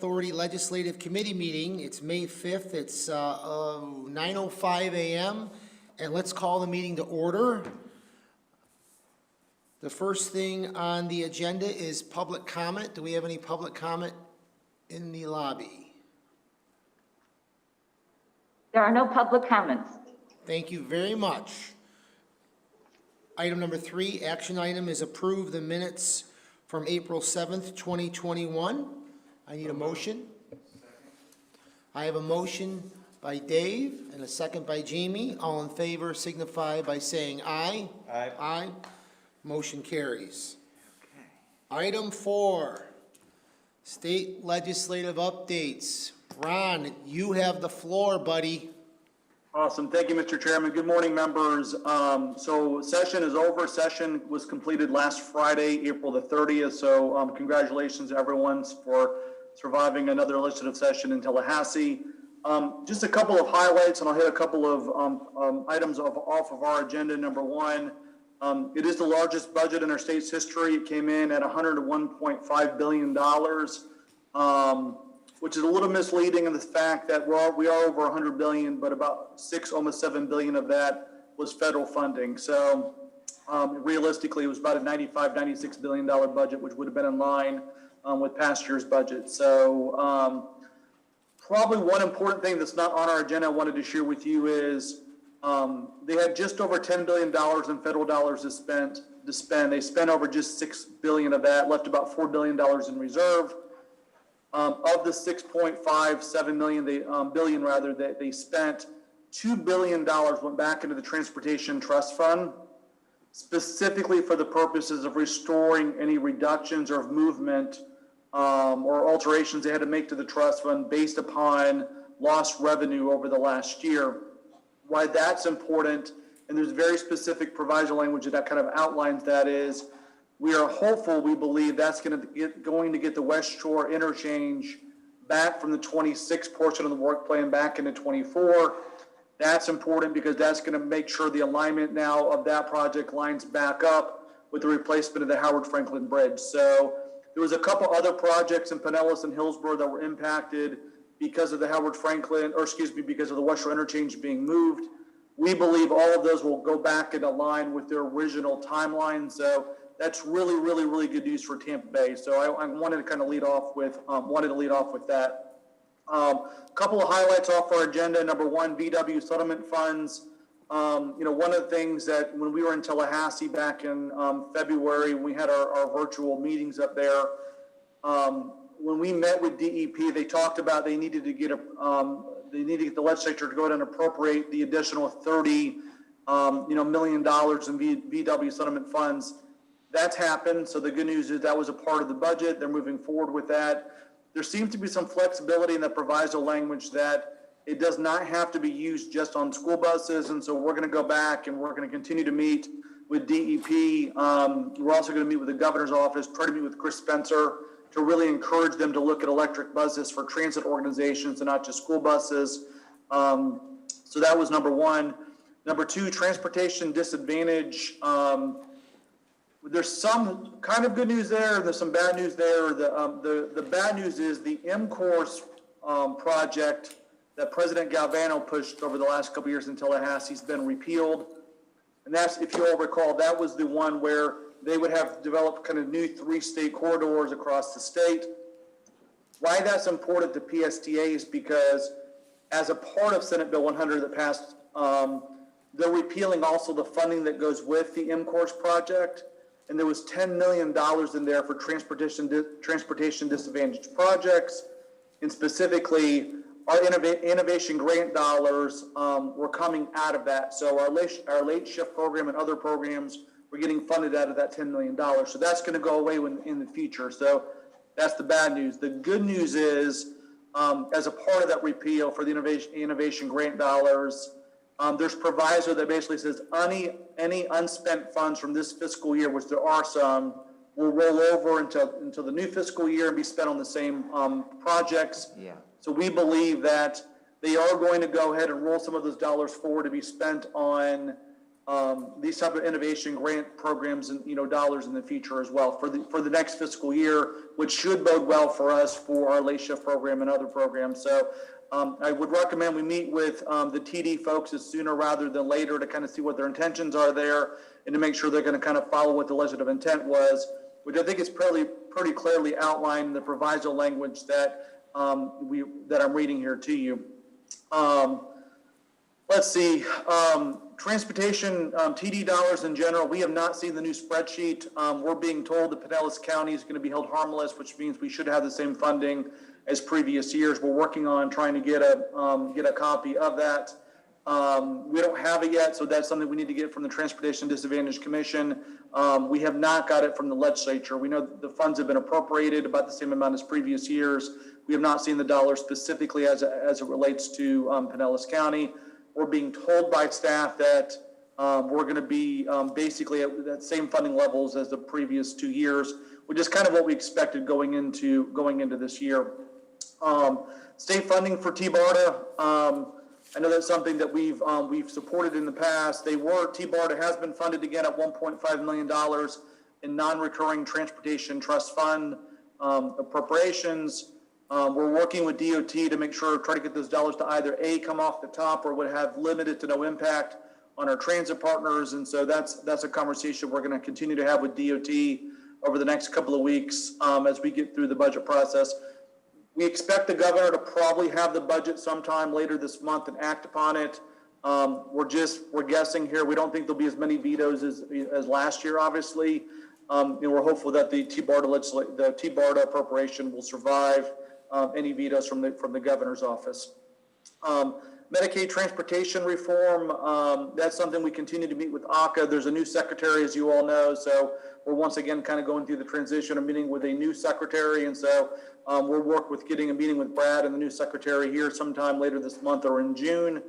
Authority Legislative Committee meeting. It's May 5th. It's 9:05 a.m. And let's call the meeting to order. The first thing on the agenda is public comment. Do we have any public comment in the lobby? There are no public comments. Thank you very much. Item number 3, action item is approve the minutes from April 7th, 2021. I need a motion. I have a motion by Dave and a second by Jamie. All in favor signify by saying aye. Aye. Aye. Motion carries. Item 4, state legislative updates. Ron, you have the floor, buddy. Awesome. Thank you, Mr. Chairman. Good morning, members. So session is over. Session was completed last Friday, April the 30th. So congratulations, everyone, for surviving another legislative session in Tallahassee. Just a couple of highlights, and I'll hit a couple of items off of our agenda. Number one, it is the largest budget in our state's history. It came in at $101.5 billion, which is a little misleading in the fact that we are over 100 billion, but about almost 7 billion of that was federal funding. So realistically, it was about a $96 billion budget, which would have been in line with past year's budget. So probably one important thing that's not on our agenda I wanted to share with you is they had just over $10 billion in federal dollars to spend. They spent over just $6 billion of that, left about $4 billion in reserve. Of the 6.57 billion that they spent, $2 billion went back into the Transportation Trust Fund, specifically for the purposes of restoring any reductions or of movement or alterations they had to make to the trust fund based upon lost revenue over the last year. Why that's important, and there's very specific proviso language that kind of outlines that, is we are hopeful, we believe that's going to get the West Shore interchange back from the 26 portion of the work plan back into 24. That's important because that's going to make sure the alignment now of that project lines back up with the replacement of the Howard Franklin Bridge. So there was a couple other projects in Pinellas and Hillsborough that were impacted because of the because of the West Shore interchange being moved. We believe all of those will go back and align with their original timeline. So that's really, really, really good news for Tampa Bay. So I wanted to kind of lead off with that. Couple of highlights off our agenda. Number one, VW settlement funds. One of the things that when we were in Tallahassee back in February, we had our virtual meetings up there. When we met with DEP, they talked about they needed to get the legislature to go ahead and appropriate the additional $30 million in VW settlement funds. That's happened. So the good news is that was a part of the budget. They're moving forward with that. There seems to be some flexibility in the proviso language that it does not have to be used just on school buses. And so we're going to go back and we're going to continue to meet with DEP. We're also going to meet with the governor's office, try to meet with Chris Spencer to really encourage them to look at electric buses for transit organizations and not just school buses. So that was number one. Number two, transportation disadvantage. There's some kind of good news there. There's some bad news there. The bad news is the M-Course project that President Galvano pushed over the last couple of years in Tallahassee has been repealed. And that's, if you all recall, that was the one where they would have developed kind of new 3-state corridors across the state. Why that's important to PSTA is because as a part of Senate Bill 100 that passed, they're repealing also the funding that goes with the M-Course project. And there was $10 million in there for transportation disadvantaged projects. And specifically, our innovation grant dollars were coming out of that. So our late shift program and other programs were getting funded out of that $10 million. So that's going to go away in the future. So that's the bad news. The good news is, as a part of that repeal for the innovation grant dollars, there's proviso that basically says any unspent funds from this fiscal year, which there are some, will roll over until the new fiscal year and be spent on the same projects. Yeah. So we believe that they are going to go ahead and roll some of those dollars forward to be spent on these type of innovation grant programs and, dollars in the future as well for the next fiscal year, which should bode well for us for our late shift program and other programs. So I would recommend we meet with the TD folks as sooner rather than later to kind of see what their intentions are there and to make sure they're going to kind of follow what the legislative intent was, which I think is pretty clearly outlined in the proviso language that that I'm reading here to you. Let's see, transportation, TD dollars in general, we have not seen the new spreadsheet. We're being told that Pinellas County is going to be held harmless, which means we should have the same funding as previous years. We're working on trying to get a copy of that. We don't have it yet, so that's something we need to get from the Transportation Disadvantaged Commission. We have not got it from the legislature. We know the funds have been appropriated about the same amount as previous years. We have not seen the dollars specifically as it relates to Pinellas County. We're being told by staff that we're going to be basically at that same funding levels as the previous 2 years, which is kind of what we expected going into this year. State funding for TBARTA. I know that's something that we've supported in the past. TBARTA has been funded again at $1.5 million in non-recurring transportation trust fund appropriations. We're working with DOT to make sure, try to get those dollars to either A, come off the top, or would have limited to no impact on our transit partners. And so that's a conversation we're going to continue to have with DOT over the next couple of weeks as we get through the budget process. We expect the governor to probably have the budget sometime later this month and act upon it. We're guessing here. We don't think there'll be as many vetoes as last year, obviously. We're hopeful that the TBARTA appropriation will survive any vetoes from the governor's office. Medicaid transportation reform, that's something we continue to meet with ACA. There's a new secretary, as you all know, so we're once again kind of going through the transition of meeting with a new secretary, and so we'll work with getting a meeting with Brad and the new secretary here sometime later this month or in June.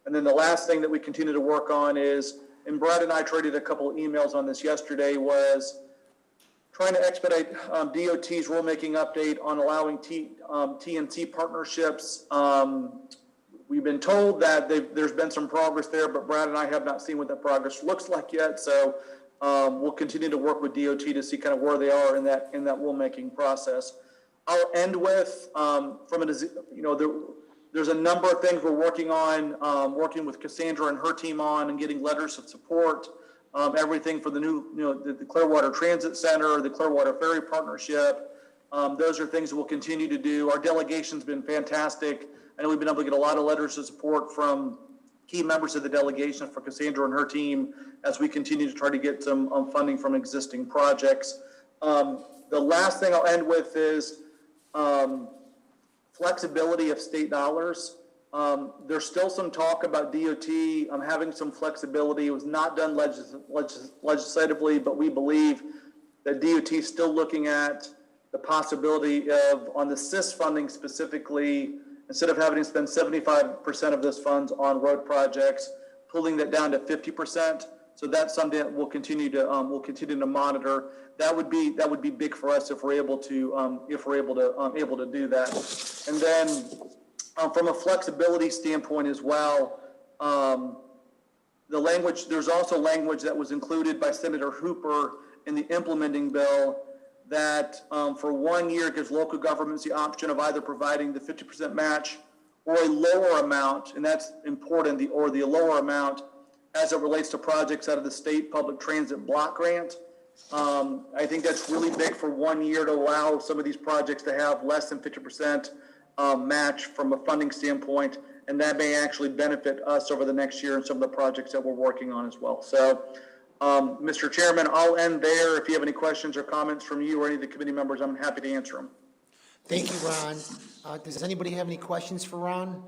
And then the last thing that we continue to work on is, and Brad and I traded a couple of emails on this yesterday, was trying to expedite DOT's rulemaking update on allowing TNC partnerships. We've been told that there's been some progress there, but Brad and I have not seen what that progress looks like yet. So we'll continue to work with DOT to see kind of where they are in that rulemaking process. I'll end with there's a number of things we're working on, working with Cassandra and her team on, and getting letters of support. Everything for the new, the Clearwater Transit Center, the Clearwater Ferry Partnership. Those are things that we'll continue to do. Our delegation's been fantastic. I know we've been able to get a lot of letters of support from key members of the delegation for Cassandra and her team as we continue to try to get some funding from existing projects. The last thing I'll end with is flexibility of state dollars. There's still some talk about DOT having some flexibility. It was not done legislatively, but we believe that DOT is still looking at the possibility of, on the CIS funding specifically, instead of having to spend 75% of those funds on road projects, pulling that down to 50%. So that's something that we'll continue to monitor. That would be big for us if we're able to do that. And then from a flexibility standpoint as well, there's also language that was included by Senator Hooper in the implementing bill that for 1 year gives local governments the option of either providing the 50% match or a lower amount, and that's important, the lower amount as it relates to projects out of the state public transit block grant. I think that's really big for 1 year to allow some of these projects to have less than 50% match from a funding standpoint, and that may actually benefit us over the next year and some of the projects that we're working on as well. So, Mr. Chairman, I'll end there. If you have any questions or comments from you or any of the committee members, I'm happy to answer them. Thank you, Ron. Does anybody have any questions for Ron?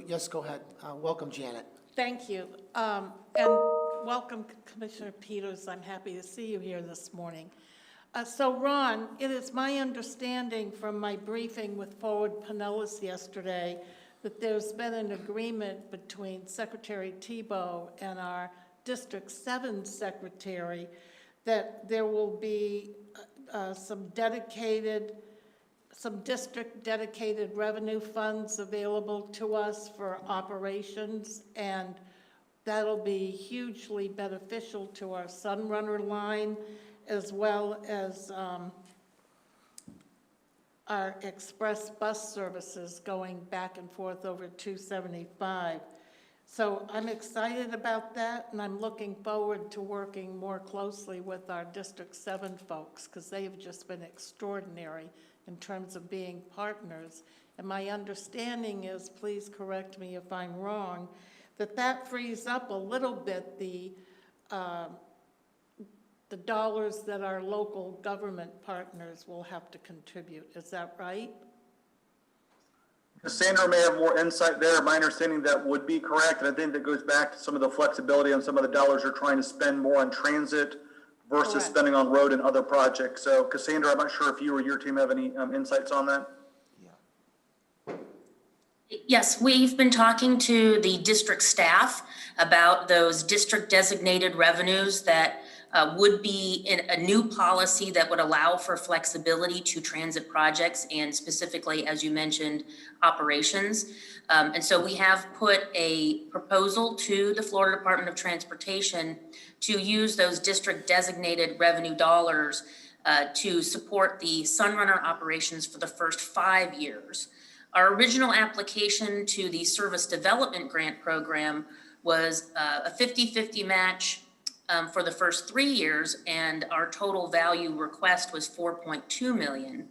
Yes, go ahead. Welcome, Janet. Thank you. And welcome, Commissioner Peters. I'm happy to see you here this morning. So, Ron, it is my understanding from my briefing with Forward Pinellas yesterday that there's been an agreement between Secretary Thibeault and our District 7 Secretary that there will be some district dedicated revenue funds available to us for operations, and that'll be hugely beneficial to our Sunrunner line, as well as our express bus services going back and forth over 275. So I'm excited about that, and I'm looking forward to working more closely with our District 7 folks, because they have just been extraordinary in terms of being partners. And my understanding is, please correct me if I'm wrong, that frees up a little bit the dollars that our local government partners will have to contribute. Is that right? Cassandra may have more insight there. My understanding that would be correct, and I think that goes back to some of the flexibility on some of the dollars you're trying to spend more on transit versus Correct. spending on road and other projects. So Cassandra, I'm not sure if you or your team have any insights on that. Yes, we've been talking to the district staff about those district designated revenues that would be in a new policy that would allow for flexibility to transit projects and specifically, as you mentioned, operations. And so we have put a proposal to the Florida Department of Transportation to use those district designated revenue dollars to support the Sunrunner operations for the first 5 years. Our original application to the Service Development Grant Program was a 50-50 match for the first 3 years, and our total value request was $4.2 million.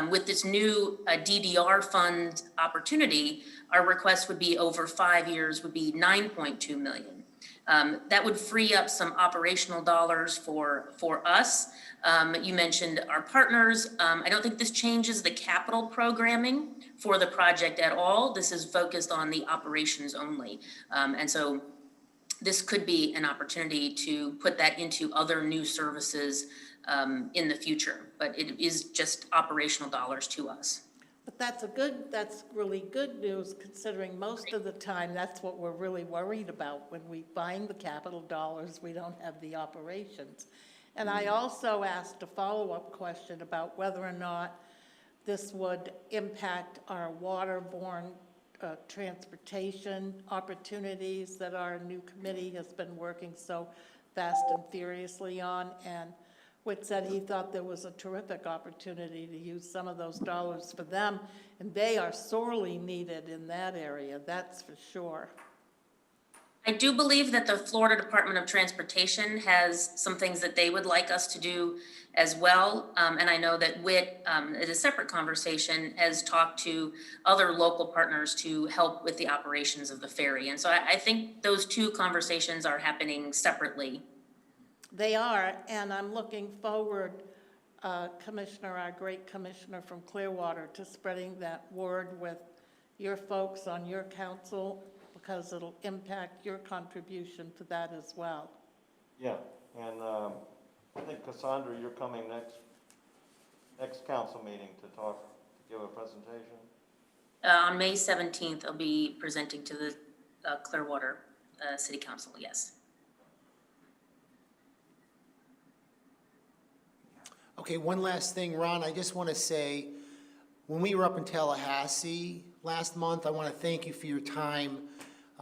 With this new DDR fund opportunity, our request would be over 5 years, would be $9.2 million. That would free up some operational dollars for us. You mentioned our partners. I don't think this changes the capital programming for the project at all. This is focused on the operations only. And so this could be an opportunity to put that into other new services in the future, but it is just operational dollars to us. But that's really good news, considering most of the time, that's what we're really worried about. When we find the capital dollars, we don't have the operations. And I also asked a follow-up question about whether or not this would impact our waterborne transportation opportunities that our new committee has been working so fast and furiously on. And Whit said he thought there was a terrific opportunity to use some of those dollars for them, and they are sorely needed in that area, that's for sure. I do believe that the Florida Department of Transportation has some things that they would like us to do as well. And I know that Whit, in a separate conversation, has talked to other local partners to help with the operations of the ferry. And so I think those two conversations are happening separately. They are, and I'm looking forward, Commissioner, our great commissioner from Clearwater, to spreading that word with your folks on your council, because it'll impact your contribution to that as well. Yeah, and I think Cassandra, you're coming next council meeting to talk, to give a presentation. On May 17th, I'll be presenting to the Clearwater City Council, yes. Okay, one last thing, Ron, I just want to say, when we were up in Tallahassee last month, I want to thank you for your time.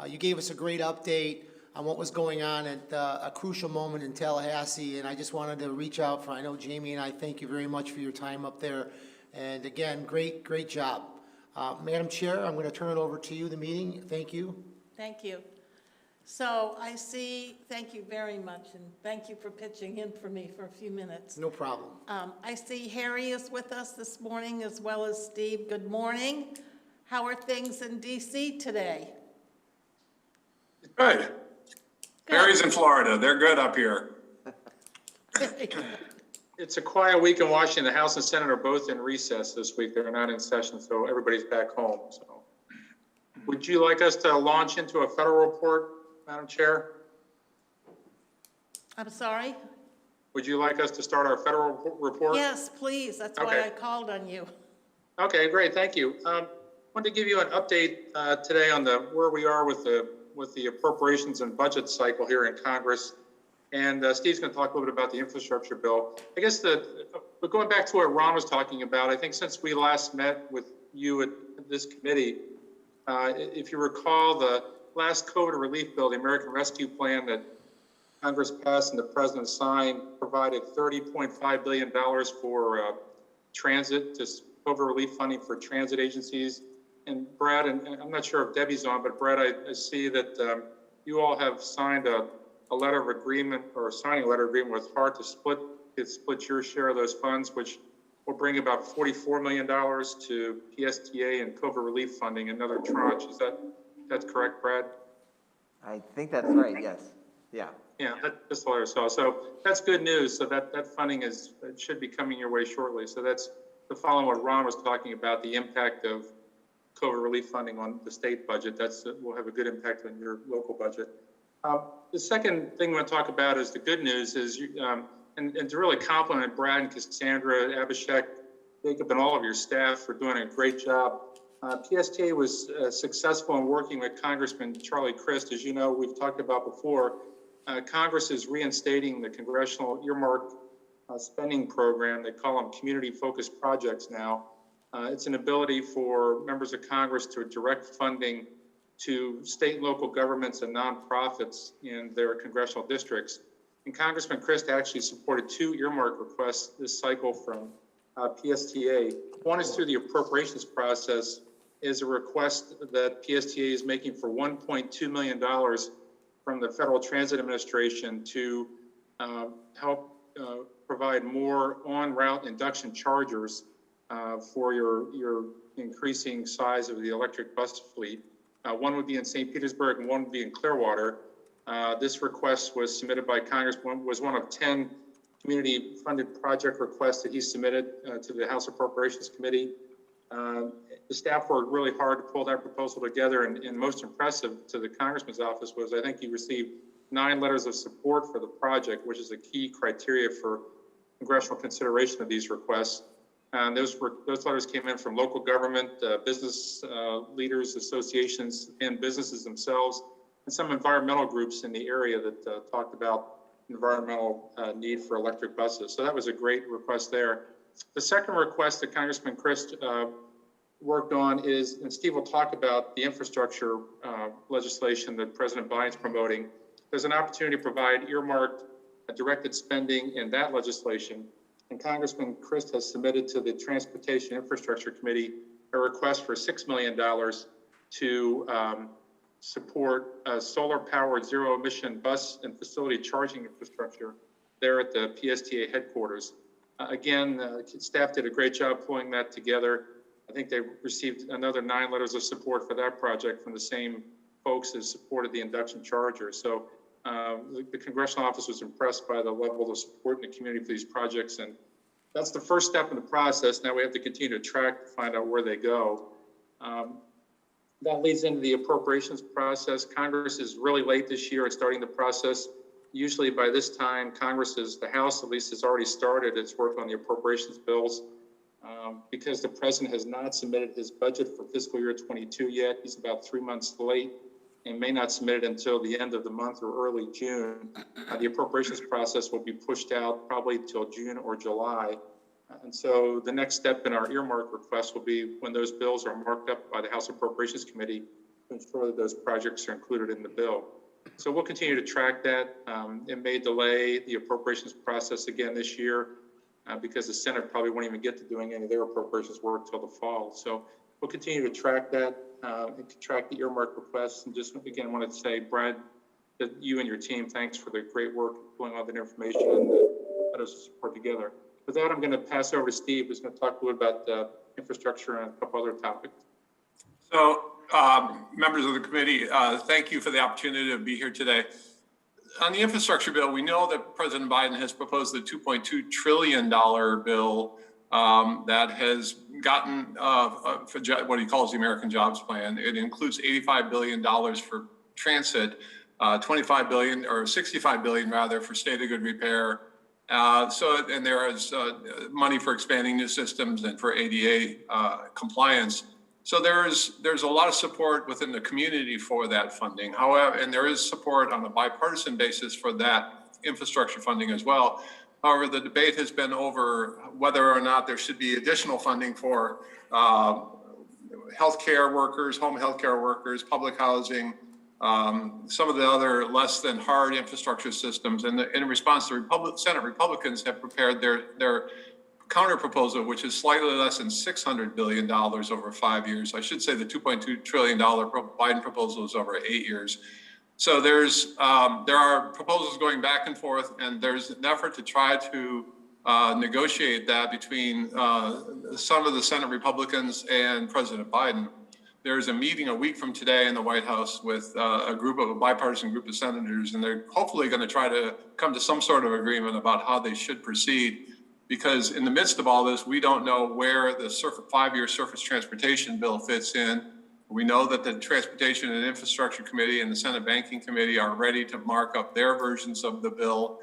You gave us a great update on what was going on at a crucial moment in Tallahassee, and I just wanted to reach out I know Jamie and I thank you very much for your time up there. And again, great job. Madam Chair, I'm going to turn it over to you, the meeting. Thank you. Thank you. So thank you very much, and thank you for pitching in for me for a few minutes. No problem. I see Harry is with us this morning, as well as Steve. Good morning. How are things in DC today? Good. Harry's in Florida. They're good up here. It's a quiet week in Washington. The House and Senate are both in recess this week. They're not in session, so everybody's back home. So, would you like us to launch into a federal report, Madam Chair? I'm sorry? Would you like us to start our federal report? Yes, please. That's why Okay. I called on you. Okay, great. Thank you. Wanted to give you an update today on where we are with the appropriations and budget cycle here in Congress. And Steve's going to talk a little bit about the infrastructure bill. I guess but going back to what Ron was talking about, I think since we last met with you at this committee, if you recall, the last COVID relief bill, the American Rescue Plan that Congress passed and the president signed, provided $30.5 billion for transit, just COVID relief funding for transit agencies. And Brad, and I'm not sure if Debbie's on, but Brad, I see that you all have signed a letter of agreement, or signing a letter of agreement with HART to split your share of those funds, which will bring about $44 million to PSTA and COVID relief funding, another tranche. That's correct, Brad? I think that's right, yes. Yeah. Yeah, that's all I saw. So that's good news. So that funding should be coming your way shortly. So that's the following what Ron was talking about, the impact of COVID relief funding on the state budget. Will have a good impact on your local budget. The second thing we want to talk about is the good news is, and to really compliment Brad and Cassandra, Abhishek, Jacob, and all of your staff for doing a great job. PSTA was successful in working with Congressman Charlie Crist. As you know, we've talked about before, Congress is reinstating the congressional earmark spending program. They call them community-focused projects now. It's an ability for members of Congress to direct funding to state and local governments and nonprofits in their congressional districts. And Congressman Crist actually supported 2 earmark requests this cycle from PSTA. One is through the appropriations process, is a request that PSTA is making for $1.2 million from the Federal Transit Administration to help provide more on-route induction chargers for your increasing size of the electric bus fleet. One would be in St. Petersburg and one would be in Clearwater. This request was submitted by Congress, was one of 10 community-funded project requests that he submitted to the House Appropriations Committee. The staff worked really hard to pull that proposal together, and most impressive to the Congressman's office was I think he received 9 letters of support for the project, which is a key criteria for congressional consideration of these requests. And those letters came in from local government, business leaders, associations, and businesses themselves, and some environmental groups in the area that talked about environmental need for electric buses. So that was a great request there. The second request that Congressman Crist worked on is, and Steve will talk about the infrastructure legislation that President Biden's promoting. There's an opportunity to provide earmarked directed spending in that legislation. And Congressman Crist has submitted to the Transportation Infrastructure Committee a request for $6 million to support solar-powered zero-emission bus and facility charging infrastructure there at the PSTA headquarters. Again, staff did a great job pulling that together. I think they received another 9 letters of support for that project from the same folks as supported the induction charger. So the congressional office was impressed by the level of support in the community for these projects. And that's the first step in the process. Now we have to continue to track to find out where they go. That leads into the appropriations process. Congress is really late this year at starting the process. Usually by this time, the House at least has already started its work on the appropriations bills. Because the president has not submitted his budget for fiscal year 22 yet, he's about 3 months late and may not submit it until the end of the month or early June. The appropriations process will be pushed out probably till June or July. And so the next step in our earmark request will be when those bills are marked up by the House Appropriations Committee to ensure that those projects are included in the bill. So we'll continue to track that. It may delay the appropriations process again this year because the Senate probably won't even get to doing any of their appropriations work till the fall. So we'll continue to track that and to track the earmark requests. And just again, wanted to say, Brad, that you and your team, thanks for the great work pulling all that information and let us support together. With that, I'm going to pass over to Steve, who's going to talk a little about infrastructure and a couple other topics. So, members of the committee, thank you for the opportunity to be here today. On the infrastructure bill, we know that President Biden has proposed the $2.2 trillion bill that has gotten for what he calls the American Jobs Plan. It includes $85 billion for transit, $25 billion or $65 billion rather for state of good repair. And there is money for expanding new systems and for ADA compliance. So there's a lot of support within the community for that funding. However, and there is support on a bipartisan basis for that infrastructure funding as well. However, the debate has been over whether or not there should be additional funding for healthcare workers, home healthcare workers, public housing, some of the other less than hard infrastructure systems. And in response, the Senate Republicans have prepared their counter proposal, which is slightly less than $600 billion over 5 years. I should say the $2.2 trillion Biden proposal is over 8 years. So there are proposals going back and forth, and there's an effort to try to negotiate that between some of the Senate Republicans and President Biden. There's a meeting a week from today in the White House with a bipartisan group of senators, and they're hopefully going to try to come to some sort of agreement about how they should proceed. Because in the midst of all this, we don't know where the 5-year surface transportation bill fits in. We know that the Transportation and Infrastructure Committee and the Senate Banking Committee are ready to mark up their versions of the bill.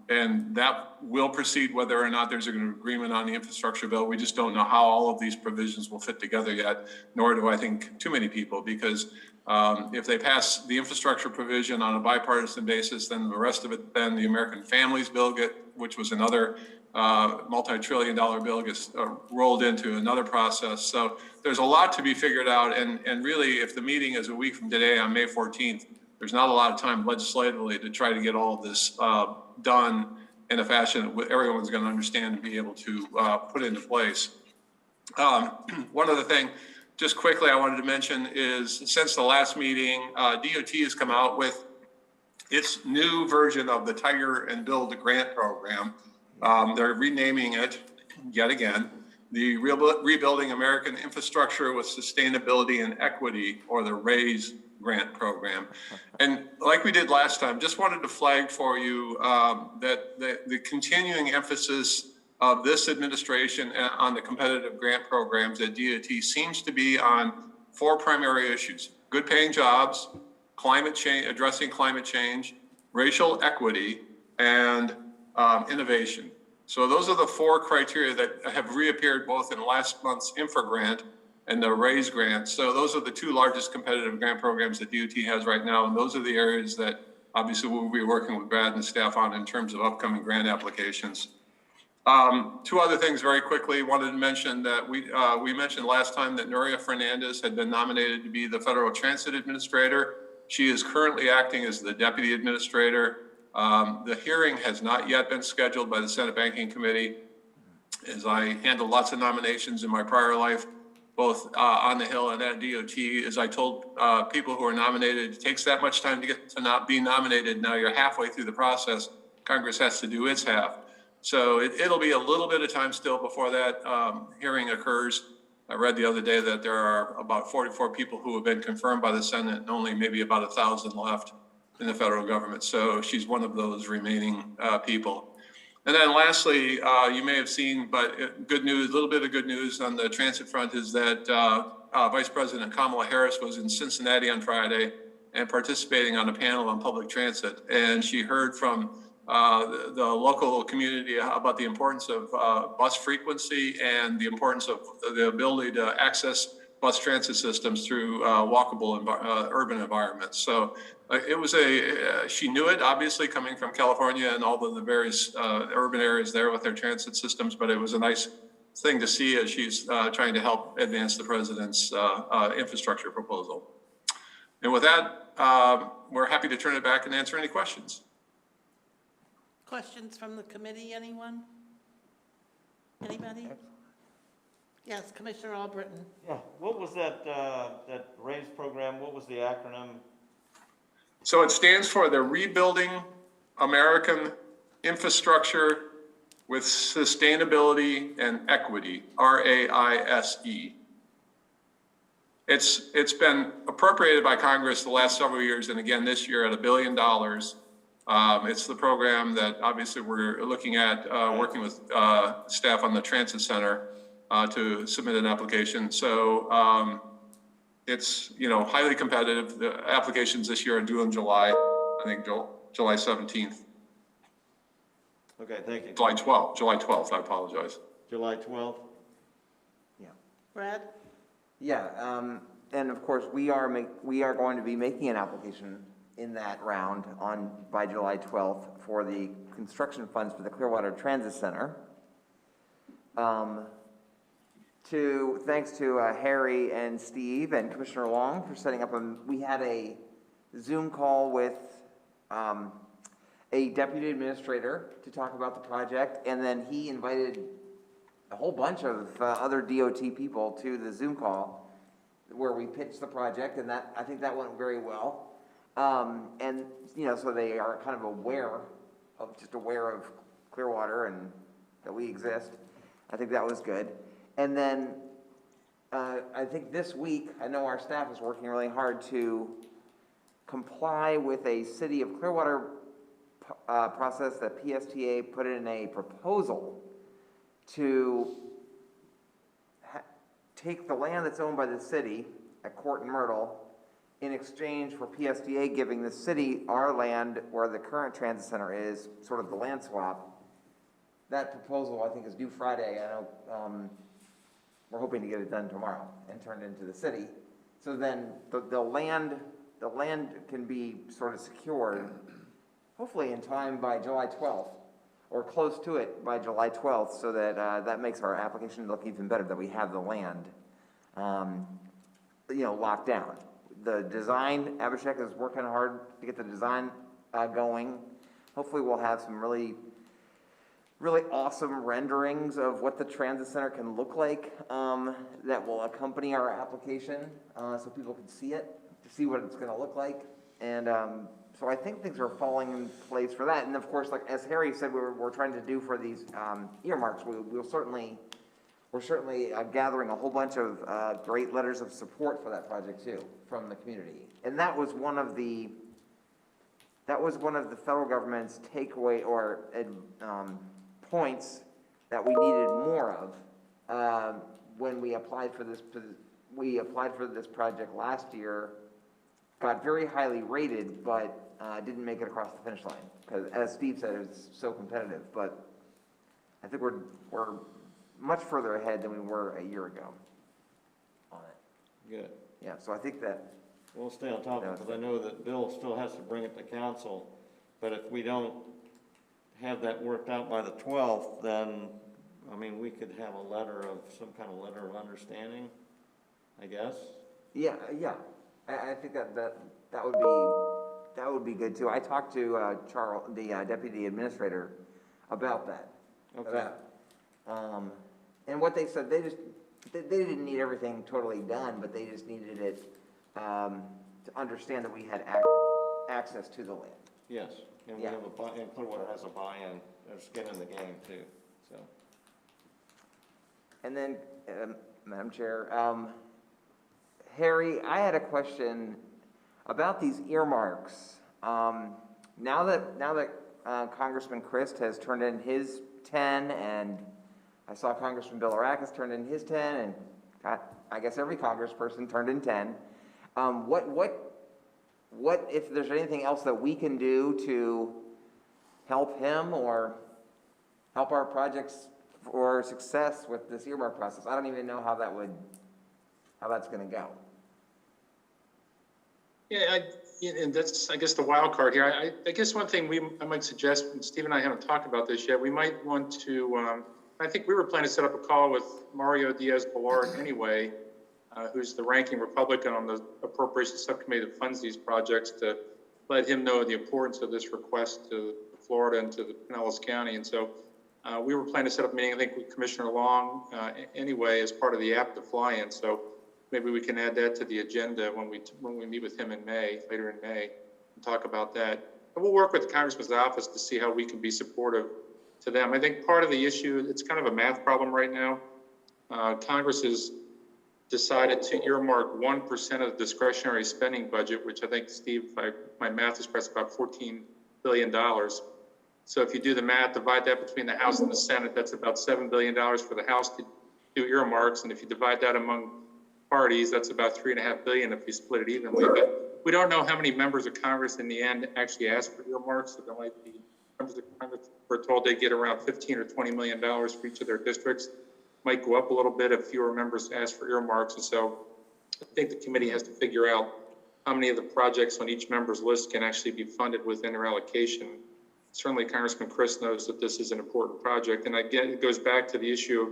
And that will proceed whether or not there's an agreement on the infrastructure bill. We just don't know how all of these provisions will fit together yet, nor do I think too many people, because if they pass the infrastructure provision on a bipartisan basis, then the rest of it, then the American Families Bill, which was another multi-trillion-dollar bill, gets rolled into another process. So there's a lot to be figured out. And really, if the meeting is a week from today on May 14th, there's not a lot of time legislatively to try to get all of this done in a fashion that everyone's going to understand and be able to put into place. One other thing, just quickly, I wanted to mention is since the last meeting, DOT has come out with its new version of the Tiger and Build grant program. They're renaming it yet again, the Rebuilding American Infrastructure with Sustainability and Equity, or the RAISE grant program. And like we did last time, just wanted to flag for you that the continuing emphasis of this administration on the competitive grant programs at DOT seems to be on 4 primary issues: good paying jobs, climate change, addressing climate change, racial equity, and innovation. So those are the 4 criteria that have reappeared both in last month's Infra grant and the RAISE grant. So those are the 2 largest competitive grant programs that DOT has right now. And those are the areas that obviously we'll be working with Brad and staff on in terms of upcoming grant applications. 2 other things very quickly. Wanted to mention that we mentioned last time that Nuria Fernandez had been nominated to be the Federal Transit Administrator. She is currently acting as the Deputy Administrator. The hearing has not yet been scheduled by the Senate Banking Committee. As I handled lots of nominations in my prior life, both on the Hill and at DOT, as I told people who are nominated, it takes that much time to get to not be nominated. Now you're halfway through the process. Congress has to do its half. So it'll be a little bit of time still before that hearing occurs. I read the other day that there are about 44 people who have been confirmed by the Senate and only maybe about 1,000 left in the federal government. So she's one of those remaining people. And then lastly, you may have seen, but good news, a little bit of good news on the transit front is that Vice President Kamala Harris was in Cincinnati on Friday and participating on a panel on public transit. And she heard from the local community about the importance of bus frequency and the importance of the ability to access bus transit systems through walkable urban environments. So it was she knew it, obviously, coming from California and all of the various urban areas there with their transit systems, but it was a nice thing to see as she's trying to help advance the president's infrastructure proposal. And with that, we're happy to turn it back and answer any questions. Questions from the committee, anyone? Anybody? Yes, Commissioner Albritton. Yeah, what was that RAISE program? What was the acronym? So it stands for the Rebuilding American Infrastructure with Sustainability and Equity, RAISE. It's been appropriated by Congress the last several years, and again this year at $1 billion. It's the program that obviously we're looking at working with staff on the Transit Center to submit an application. So it's highly competitive. The applications this year are due in July. I think July 17th. Okay, thank you. July 12th. I apologize. July 12th? Yeah. Brad? Yeah, and of course, we are going to be making an application in that round by July 12th for the construction funds for the Clearwater Transit Center. thanks to Harry and Steve and Commissioner Long for setting up we had a Zoom call with a deputy administrator to talk about the project, and then he invited a whole bunch of other DOT people to the Zoom call where we pitched the project, and I think that went very well. And, so they are kind of aware of Clearwater and that we exist. I think that was good. And then I think this week, I know our staff is working really hard to comply with a City of Clearwater process that PSTA put in a proposal to take the land that's owned by the city at Court and Myrtle in exchange for PSTA giving the city our land where the current transit center is, sort of the land swap. That proposal, I think, is due Friday. I know we're hoping to get it done tomorrow and turned into the city. So then the land can be sort of secured, hopefully in time by July 12th, or close to it by July 12th, so that that makes our application look even better, that we have the land, locked down. The design, Abhishek is working hard to get the design going. Hopefully we'll have some really awesome renderings of what the transit center can look like that will accompany our application, so people can see it, to see what it's going to look like. And so I think things are falling in place for that. And of course, like as Harry said, we're trying to do for these earmarks, we're certainly gathering a whole bunch of great letters of support for that project too, from the community. And that was one of the federal government's takeaway or points that we needed more of when we applied for this. We applied for this project last year, got very highly rated, but didn't make it across the finish line because, as Steve said, it's so competitive. But I think we're much further ahead than we were a year ago on it. Good. Yeah, so I think that. We'll stay on top of it, because I know that Bill still has to bring it to council, but if we don't have that worked out by the 12th, then, we could have some kind of letter of understanding, I guess. Yeah. I think that would be good too. I talked to Charles, the deputy administrator, about that. Okay. And what they said, they didn't need everything totally done, but they just needed it to understand that we had access to the land. Yes, and we Yeah. have and Clearwater has a buy-in, there's skin in the game too, so. And then, Madam Chair, Harry, I had a question about these earmarks. Now that Congressman Christ has turned in his 10, and I saw Congressman Bilirakis turned in his 10, and I guess every congressperson turned in 10. What if there's anything else that we can do to help him or help our projects for success with this earmark process? I don't even know how that's going to go. Yeah, and that's, I guess, the wild card here. I guess one thing I might suggest, and Steve and I haven't talked about this yet, we might want to, I think we were planning to set up a call with Mario Diaz-Balart anyway, who's the ranking Republican on the Appropriations Subcommittee that funds these projects, to let him know the importance of this request to Florida and to the Pinellas County. And so we were planning to set up a meeting, I think, with Commissioner Long anyway, as part of the app to fly in. So maybe we can add that to the agenda when we meet with him in May, later in May, and talk about that. And we'll work with the Congressman's office to see how we can be supportive to them. I think part of the issue, it's kind of a math problem right now. Congress has decided to earmark 1% of the discretionary spending budget, which I think, Steve, my math is perhaps about $14 billion. So if you do the math, divide that between the House and the Senate, that's about $7 billion for the House to do earmarks. And if you divide that among parties, that's about $3.5 billion if you split it evenly. But we don't know how many members of Congress in the end actually ask for earmarks. So there might be members of Congress, we're told they get around $15 or $20 million for each of their districts. Might go up a little bit if fewer members ask for earmarks. And so I think the committee has to figure out how many of the projects on each member's list can actually be funded within their allocation. Certainly Congressman Chris knows that this is an important project. And again, it goes back to the issue of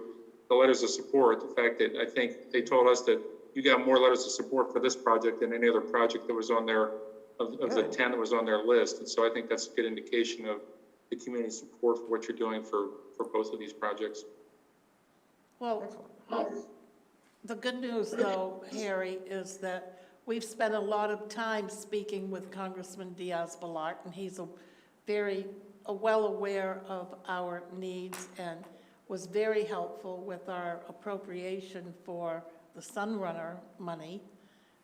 the letters of support, the fact that I think they told us that you got more letters of support for this project than any other project that was on their, of the Good. 10 that was on their list. And so I think that's a good indication of the community support for what you're doing for both of these projects. Well, the good news, though, Harry, is that we've spent a lot of time speaking with Congressman Diaz-Balart, and he's well aware of our needs and was very helpful with our appropriation for the Sunrunner money.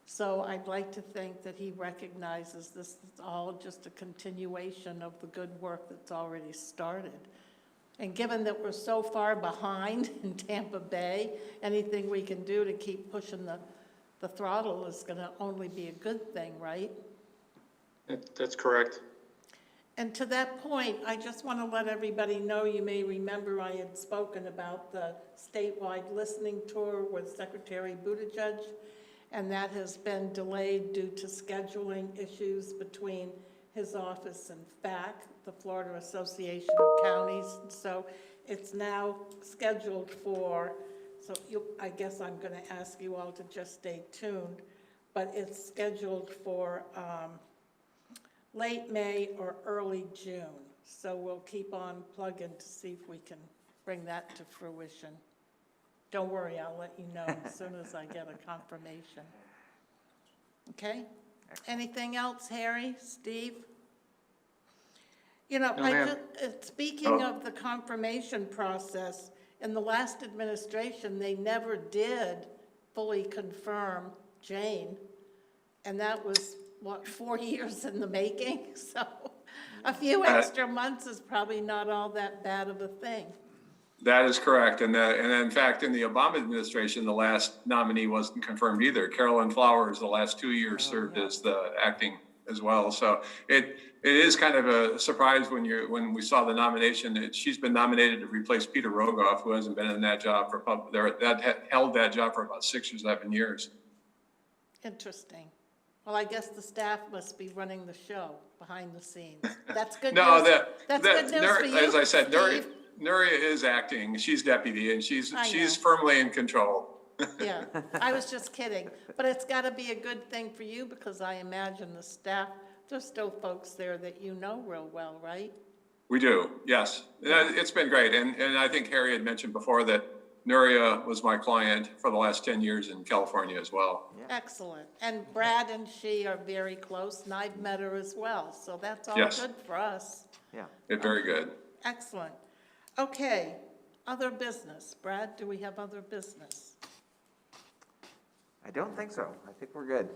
So I'd like to think that he recognizes this is all just a continuation of the good work that's already started. And given that we're so far behind in Tampa Bay, anything we can do to keep pushing the throttle is going to only be a good thing, right? That's correct. And to that point, I just want to let everybody know, you may remember I had spoken about the statewide listening tour with Secretary Buttigieg, and that has been delayed due to scheduling issues between his office and FAC, the Florida Association of Counties. So it's now scheduled for, I guess I'm going to ask you all to just stay tuned, but it's scheduled for late May or early June. So we'll keep on plugging to see if we can bring that to fruition. Don't worry, I'll let you know as soon as I get a confirmation. Okay? Anything else, Harry, Steve? You know, No, ma'am. speaking of the confirmation process, in the last administration, they never did fully confirm Jane. And that was, 4 years in the making? So a few extra months is probably not all that bad of a thing. That is correct. And in fact, in the Obama administration, the last nominee wasn't confirmed either. Carolyn Flowers, the last 2 years served as the acting as well. So it is kind of a surprise when we saw the nomination. She's been nominated to replace Peter Rogoff, who hasn't been in that job held that job for about 6 or 7 years. Interesting. Well, I guess the staff must be running the show behind the scenes. That's good No, news. That's good news for you, as I said, Steve. Nuria is acting. She's deputy, and she's I know. firmly in control. Yeah, I was just kidding. But it's got to be a good thing for you because I imagine the staff, there's still folks there that you know real well, right? We do, yes. It's been great. And I think Harry had mentioned before that Nuria was my client for the last 10 years in California as well. Excellent. And Brad and she are very close, and I've met her as well. So that's all Yes. good for us. Yeah. Very good. Excellent. Okay, other business. Brad, do we have other business? I don't think so. I think we're good.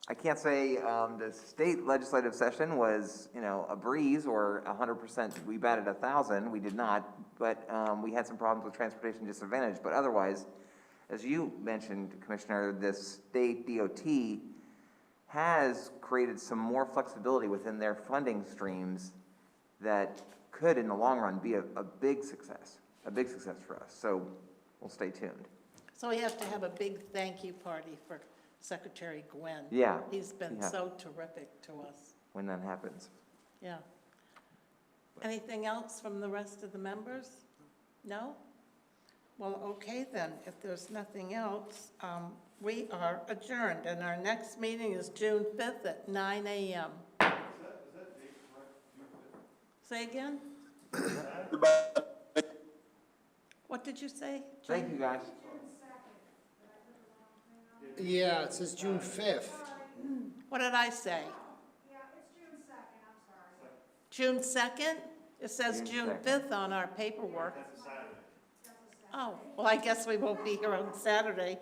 I can't say, the state legislative session was, a breeze or 100%. We batted 1,000. We did not, but, we had some problems with transportation disadvantage. But otherwise, as you mentioned, Commissioner, the state DOT has created some more flexibility within their funding streams that could, in the long run, be a big success for us. So we'll stay tuned. So we have to have a big thank you party for Secretary Gwen. Yeah. He's been Yeah. so terrific to us. When that happens. Yeah. Anything else from the rest of the members? No? Well, okay then, if there's nothing else, we are adjourned, and our next meeting is June 5th at 9 a.m. Say again? What did you say? Thank you, guys. Yeah, it says June 5th. What did I say? Yeah, it's June 2nd, I'm sorry. June 2nd? It says June June 2nd. 5th on our paperwork. Oh, well, I guess we won't be here on Saturday,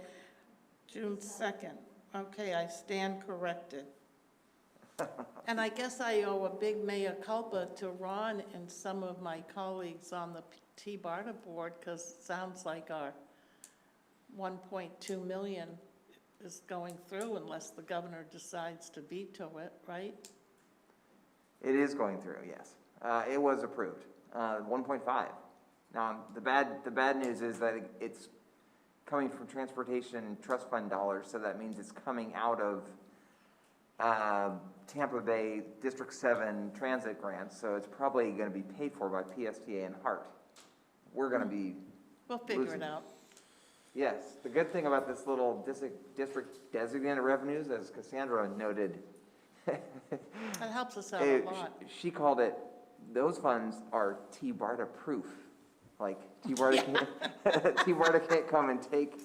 June 2nd. Okay, I stand corrected. And I guess I owe a big mea culpa to Ron and some of my colleagues on the T-BARTA board, because it sounds like our 1.2 million is going through unless the governor decides to veto it, right? It is going through, yes. It was approved, 1.5. Now, the bad news is that it's coming from transportation trust fund dollars, so that means it's coming out of Tampa Bay District 7 transit grants, so it's probably going to be paid for by PSTA and HART. we're gonna be, We'll figure it Losing. out. yes. The good thing about this little district designated revenues, as Cassandra noted, That helps us out eh, a lot. she called it, those funds are T-BARTA proof. Like, T-BARTA can't, T-BARTA can't come and take